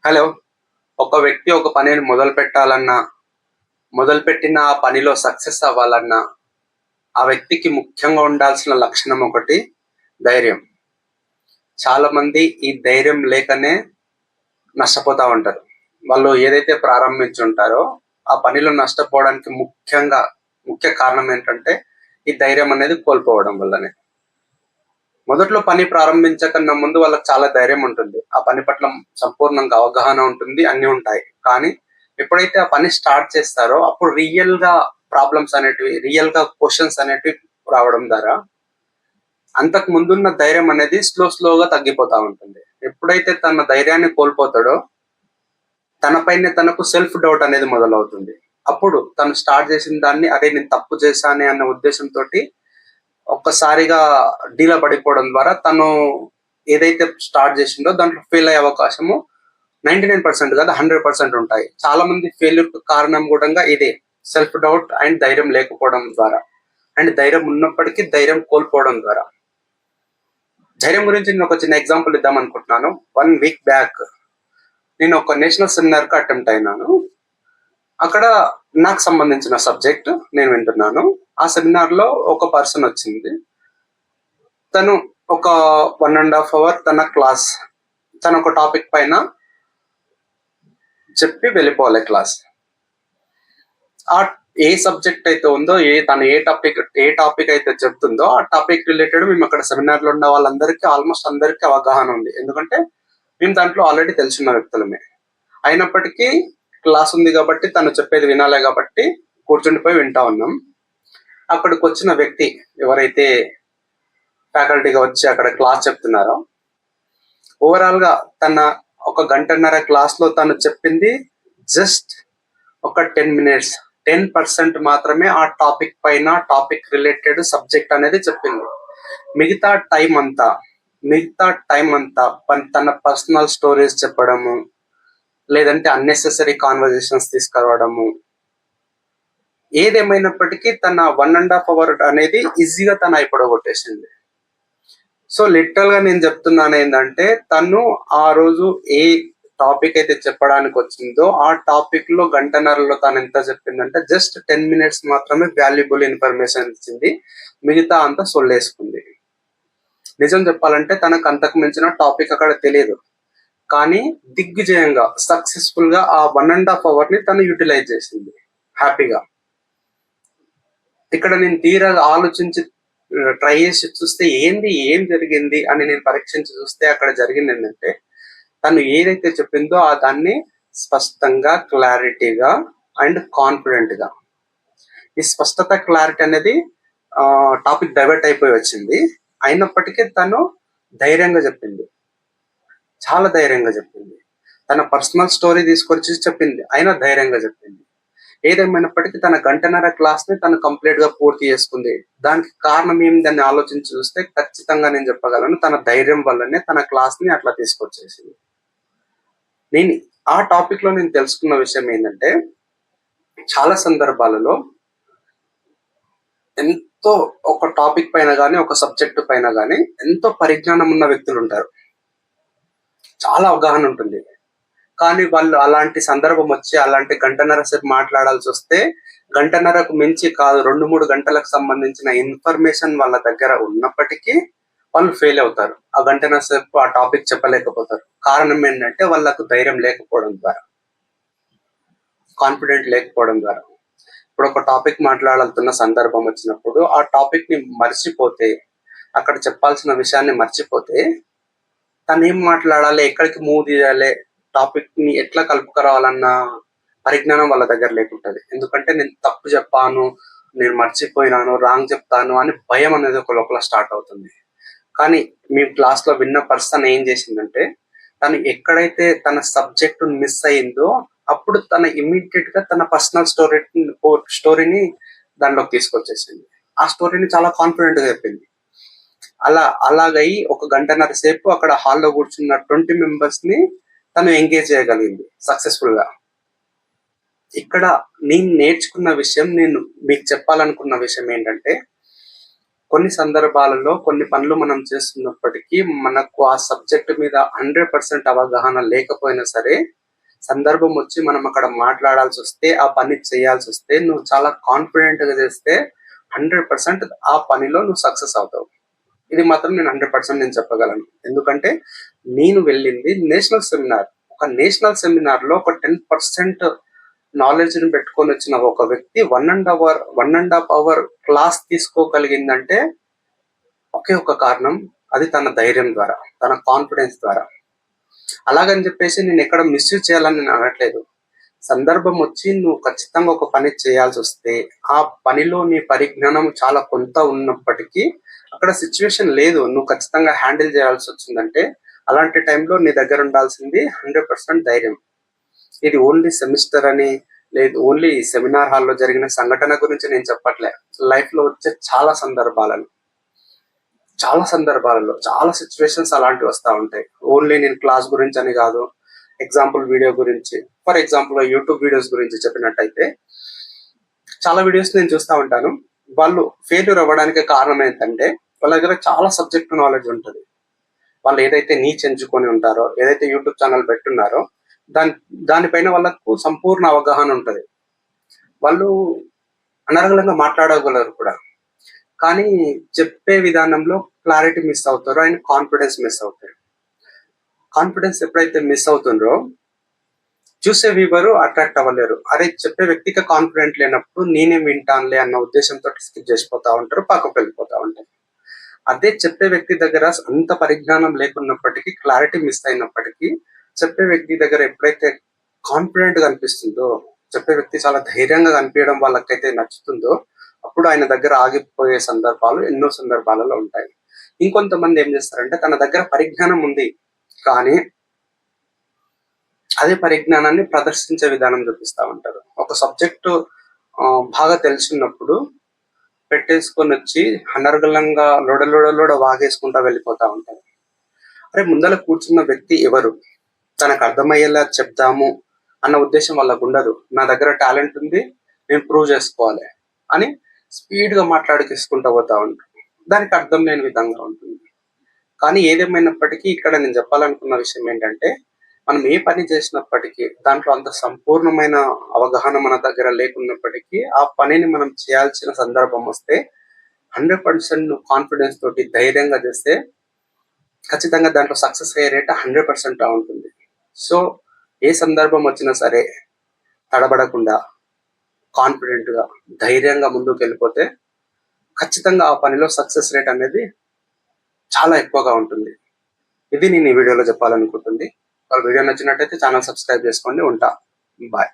Hello! ఒక వ్యక్తి ఒక పనిని మొదలుపెట్టాలన్నా, మొదలుపెట్టిన ఆ పనిలో సక్సెస్ అవ్వాలన్నా, ఆ వ్యక్తికి ముఖ్యంగా ఉండాల్సిన లక్షణం ఒకటి ధైర్యం. చాలామంది ఈ ధైర్యం లేకనే నష్టపోతా ఉంటారు. వాళ్ళు ఏదైతే ప్రారంభించుంటారో, ఆ పనిలో నష్టపోవడానికి ముఖ్య కారణం ఏంటంటే, ఈ ధైర్యం అనేది కోల్పోవడం వల్లనే. మొదట్లో పని ప్రారంభించకన్నా ముందు వాళ్ళకి చాలా ధైర్యం ఉంటుంది. ఆ పని పట్ల సంపూర్ణంగా అవగాహన ఉంటుంది. అన్నీ ఉంటాయి. కానీ ఎప్పుడైతే ఆ పని స్టార్ట్ చేస్తారో అప్పుడు రియల్‌గా ప్రాబ్లమ్స్ అనేటివి, రియల్‌గా క్వెషన్స్ అనేటివి రావడం ద్వారా అంతకు ముందున్న ధైర్యం అనేది స్లోగా తగ్గిపోతా ఉంటుంది. ఎప్పుడైతే తన ధైర్యాన్ని కోల్పోతాడో తన పైనే తనకు సెల్ఫ్ డౌట్ అనేది మొదలవుతుంది. అప్పుడు తను స్టార్ట్ చేసిన దాన్ని అరే! నేను తప్పు చేశానే అన్న ఉద్దేశంతోటి ఒక్కసారిగా డీలా పడిపోవడం ద్వారా తను ఏదైతే స్టార్ట్ చేసిండో దాంట్లో ఫెయిల్ అయ్యే అవకాశము 99% కాదు 100% ఉంటాయి. చాలా మంది ఫెయిల్యూర్‌కి కారణం గూడంగా ఇదే. సెల్ఫ్ డౌట్ అండ్ ధైర్యం లేకపోవడం ద్వారా. అండ్ ధైర్యం ఉన్నప్పటికీ ధైర్యం కోల్పోవడం ద్వారా. ధైర్యం గురించి నేను ఒక చిన్న ఎగ్జాంపుల్ ఇద్దామనుకుంటున్నాను. 1 వీక్ బ్యాక్ నేను ఒక నేషనల్ సెమినార్‌కి అటెంప్ట్ అయినాను. అక్కడ నాకు సంబంధించిన సబ్జెక్ట్ నేను వింటున్నాను. ఆ సెమినార్‌లో ఒక పర్సన్ వచ్చింది. తను ఒక 1 ½ అవర్ తన క్లాస్. తను ఒక టాపిక్ పైన చెప్పి వెళ్ళిపోవాలి క్లాస్. ఆ ఏ సబ్జెక్ట్ అయితే ఉందో, తను ఏ టాపిక్ అయితే చెప్తుందో, ఆ టాపిక్ రిలేటెడ్ మేము అక్కడ సెమినార్‌లో ఉన్న వాళ్ళందరికీ ఆల్మోస్ట్ అందరికీ అవగాహన ఉంది. ఎందుకంటే మేము దాంట్లో ఆల్రెడీ తెలిసిన వ్యక్తులమే. అయినప్పటికీ క్లాస్ ఉంది కాబట్టి తను చెప్పేది వినాలే కాబట్టి కూర్చుండిపోయి వింటా ఉన్నాం. అక్కడికొచ్చిన వ్యక్తి ఎవరైతే ఫ్యాకల్టీగా వచ్చి అక్కడ క్లాస్ చెప్తున్నారో ఓవరాల్‌గా తన ఒక గంటన్నర క్లాస్‌లో తను చెప్పింది జస్ట్ ఒక 10 మినిట్స్ 10% మాత్రమే ఆ టాపిక్ పైన టాపిక్ రిలేటెడ్ సబ్జెక్ట్ అనేది చెప్పింది. మిగతా టైం అంతా తన పర్సనల్ స్టోరీస్ చెప్పడము, లేదంటే అన్నెసెసరీ కాన్వర్జేషన్స్ తీసుకురావడము. ఏదేమైనప్పటికీ తన 1 ½ అవర్ అనేది ఈజీగా తను అయిపోగొట్టేసింది. సో లిటరల్‌గా నేను చెప్తున్నాను ఏందంటే తను ఆ రోజు ఏ టాపిక్ అయితే చెప్పడానికి వచ్చిందో ఆ టాపిక్‌లో గంటన్నరలో తను ఎంత చెప్పిందంటే జస్ట్ 10 మినిట్స్ మాత్రమే వాల్యుబుల్ ఇన్ఫర్మేషన్ ఇచ్చింది. మిగతా అంతా సొల్లేసుకుంది. నిజం చెప్పాలంటే తనకు అంతకు మించిన టాపిక్ అక్కడ తెలియదు. కానీ దిగ్విజయంగా సక్సెస్‌ఫుల్‌గా ఆ 1 ½ అవర్‌ని తను యుటిలైజ్ చేసింది హ్యాపీగా. ఇక్కడ నేను తీరా ఆలోచించి ట్రై చేసి చూస్తే ఏం జరిగింది అని నేను పరీక్షించి చూస్తే అక్కడ జరిగిందేంటంటే తను ఏదైతే చెప్పిందో దాన్ని స్పష్టంగా, క్లారిటీగా అండ్ కాన్ఫిడెంట్‌గా. ఈ స్పష్టత, క్లారిటీ అనేది టాపిక్ డైవర్ట్ అయిపోయి వచ్చింది. అయినప్పటికీ తను ధైర్యంగా చెప్పింది. చాలా ధైర్యంగా చెప్పింది. తన పర్సనల్ స్టోరీ తీసుకొచ్చి చెప్పింది. అయినా ధైర్యంగా చెప్పింది. ఏదేమైనప్పటికీ తన గంటన్నర క్లాస్‌ని తను కంప్లీట్‌గా పూర్తి చేసుకుంది. దానికి కారణం ఏందని ఆలోచించి చూస్తే ఖచ్చితంగా నేను చెప్పగలను. తన ధైర్యం వల్లనే తన క్లాస్‌ని అట్లా తీసుకొచ్చేసింది. నేను ఆ టాపిక్‌లో నేను తెలుసుకున్న విషయం ఏంటంటే, చాలా సందర్భాలలో ఎంతో ఒక టాపిక్ పైన గాని, ఒక సబ్జెక్ట్ పైన గాని ఎంతో పరిజ్ఞానం ఉన్న వ్యక్తులుంటారు. చాలా అవగాహన ఉంటుంది. కానీ వాళ్ళు అలాంటి సందర్భం వచ్చి అలాంటి గంటన్నర సేపు మాట్లాడాల్సొస్తే, గంటన్నరకు మించి కాదు 2, 3 గంటలకు సంబంధించిన ఇన్ఫర్మేషన్ వాళ్ళ దగ్గర ఉన్నప్పటికీ వాళ్ళు ఫెయిల్ అవుతారు. ఆ గంటన్నర సేపు ఆ టాపిక్ చెప్పలేకపోతారు. కారణం ఏంటంటే వాళ్ళకు ధైర్యం లేకపోవడం ద్వారా. కాన్ఫిడెంట్ లేకపోవడం ద్వారా. ఇప్పుడు ఒక టాపిక్ మాట్లాడాల్సిన సందర్భం వచ్చినప్పుడు ఆ టాపిక్‌ని మర్చిపోతే, అక్కడ చెప్పాల్సిన విషయాన్ని మర్చిపోతే తనేం మాట్లాడాలి, ఎక్కడికి మూవ్ తీయాలి, టాపిక్‌ని ఎట్లా కలుపుకురావాలన్న పరిజ్ఞానం వాళ్ళ దగ్గర లేకుంటది. ఎందుకంటే నేను తప్పు చెప్పాను, నేను మర్చిపోయినాను, రాంగ్ చెప్తాను అని భయం అనేది ఒక లోపల స్టార్ట్ అవుతుంది. కానీ మీ క్లాస్‌లో విన్న పర్సన్ ఏం చేసిందంటే, తను ఎక్కడైతే తన సబ్జెక్ట్ మిస్ అయిందో, అప్పుడు తన ఇమ్మీడియేట్‌గా తన పర్సనల్ స్టోరీని దాంట్లోకి తీసుకొచ్చేసింది. ఆ స్టోరీని చాలా కాన్ఫిడెంట్‌గా చెప్పింది. అలాగయి ఒక గంటన్నర సేపు అక్కడ హాల్‌లో కూర్చున్న 20 మెంబర్స్‌ని తను ఎంగేజ్ చేయగలిగింది సక్సెస్‌ఫుల్‌గా. ఇక్కడ నేను నేర్చుకున్న విషయం, నేను మీకు చెప్పాలనుకున్న విషయం ఏంటంటే, కొన్ని సందర్భాలలో కొన్ని పనులు మనం చేస్తున్నప్పటికీ మనకు ఆ సబ్జెక్ట్ మీద 100% అవగాహన లేకపోయినా సరే, సందర్భం వచ్చి మనం అక్కడ మాట్లాడాల్సి వస్తే, ఆ పని చేయాల్సి వస్తే, నువ్వు చాలా కాన్ఫిడెంట్ గా చేస్తే 100% ఆ పనిలో నువ్వు సక్సెస్ అవుతావు. ఇది మాత్రం నేను 100% నేను చెప్పగలను. ఎందుకంటే నేను వెళ్ళింది నేషనల్ సెమినార్. ఒక నేషనల్ సెమినార్ లో ఒక 10% నాలెడ్జ్ ని పెట్టుకొని వచ్చిన ఒక వ్యక్తి 1.5 అవర్ క్లాస్ తీసుకోగలిగిందంటే ఒకే ఒక కారణం, అది తన ధైర్యం ద్వారా, తన కాన్ఫిడెన్స్ ద్వారా. అలాగని చెప్పేసి నేను ఎక్కడ మిస్యూజ్ చేయాలని నేను అనట్లేదు. సందర్భం వచ్చి నువ్వు ఖచ్చితంగా ఒక పని చేయాల్సి వస్తే, ఆ పనిలో నీ పరిజ్ఞానం చాలా కొంత ఉన్నప్పటికీ అక్కడ సిచ్యువేషన్ లేదు, నువ్వు ఖచ్చితంగా హ్యాండిల్ చేయాల్సి వచ్చిందంటే అలాంటి టైంలో నీ దగ్గర ఉండాల్సింది 100% ధైర్యం. ఇది ఓన్లీ సెమిస్టర్ అని లేదు, ఓన్లీ సెమినార్ హాల్లో జరిగిన సంఘటన గురించి నేను చెప్పట్లే. లైఫ్ లో వచ్చే చాలా సందర్భాలలో చాలా సిచ్యువేషన్స్ అలాంటివి వస్తూ ఉంటాయి. ఓన్లీ నేను క్లాస్ గురించి అని కాదు, ఎగ్జాంపుల్ వీడియో గురించి, ఫర్ ఎగ్జాంపుల్ యూట్యూబ్ వీడియోస్ గురించి చెప్పినట్టయితే, చాలా వీడియోస్ నేను చూస్తూ ఉంటాను. వాళ్ళు ఫెయిల్యూర్ అవ్వడానికి కారణం ఏంటంటే వాళ్ళ దగ్గర చాలా సబ్జెక్ట్ నాలెడ్జ్ ఉంటుంది. వాళ్ళు ఏదైతే నీచ్ ఎంచుకొని ఉంటారో, ఏదైతే యూట్యూబ్ ఛానల్ పెట్టున్నారో దానిపైన వాళ్ళకు సంపూర్ణ అవగాహన ఉంటుంది. వాళ్ళు అనర్గళంగా మాట్లాడగలరు కూడా, కానీ చెప్పే విధానంలో క్లారిటీ మిస్ అవుతారో అండ్ కాన్ఫిడెన్స్ మిస్ అవుతారు. కాన్ఫిడెన్స్ ఎప్పుడైతే మిస్ అవుతుండ్రో చూసే వీవరు అట్రాక్ట్ అవ్వలేరు. అరే చెప్పే వ్యక్తికి కాన్ఫిడెంట్ లేనప్పుడు నేనే వింటానులే అన్న ఉద్దేశంతో స్కిప్ చేసిపోతా ఉంటారు, పక్కకు వెళ్ళిపోతా ఉంటారు. అదే చెప్పే వ్యక్తి దగ్గర అంత పరిజ్ఞానం లేకున్నప్పటికీ, క్లారిటీ మిస్ అయినప్పటికీ, చెప్పే వ్యక్తి దగ్గర ఎప్పుడైతే కాన్ఫిడెంట్ గా అనిపిస్తుందో, చెప్పే వ్యక్తి చాలా ధైర్యంగా కనిపించడం వాళ్ళకైతే నచ్చుతుందో, అప్పుడు ఆయన దగ్గర ఆగిపోయే సందర్భాలు ఎన్నో సందర్భాలలో ఉంటాయి. ఇంకొంతమంది ఏం చేస్తారంటే తన దగ్గర పరిజ్ఞానం ఉంది కానీ అదే పరిజ్ఞానాన్ని ప్రదర్శించే విధానం చూపిస్తా ఉంటారు. ఒక సబ్జెక్టు బాగా తెలిసినప్పుడు పెట్టేసుకొని వచ్చి అనర్గళంగా లోడ వాగేసుకుంటా వెళ్ళిపోతా ఉంటారు. అరే ముందర కూర్చున్న వ్యక్తి ఎవరు, తనకు అర్థమయ్యేలా చెప్దాము అన్న ఉద్దేశం వాళ్ళకు ఉండదు. నా దగ్గర టాలెంట్ ఉంది, నేను ప్రూవ్ చేసుకోవాలి అని స్పీడ్ గా మాట్లాడికేసుకుంటా పోతా ఉంటారు. దానికి అర్థం లేని విధంగా ఉంటుంది. కానీ ఏదేమైనప్పటికీ ఇక్కడ నేను చెప్పాలనుకున్న విషయం ఏంటంటే, మనం ఏ పని చేసినప్పటికీ దాంట్లో అంత సంపూర్ణమైన అవగాహన మన దగ్గర లేకున్నప్పటికీ, ఆ పనిని మనం చేయాల్సిన సందర్భం వస్తే 100% కాన్ఫిడెన్స్ తోటి ధైర్యంగా చేస్తే ఖచ్చితంగా దాంట్లో సక్సెస్ అయ్యే రేట్ 100% ఉంటుంది. సో ఏ సందర్భం వచ్చినా సరే తడబడకుండా, కాన్ఫిడెంట్ గా, ధైర్యంగా ముందుకు వెళ్ళిపోతే ఖచ్చితంగా ఆ పనిలో సక్సెస్ రేట్ అనేది చాలా ఎక్కువగా ఉంటుంది. ఇది నేను ఈ వీడియోలో చెప్పాలనుకుంటుంది. వీడియో నచ్చినట్టయితే ఛానల్ సబ్స్క్రైబ్ చేసుకోండి. ఉంటా. బాయ్.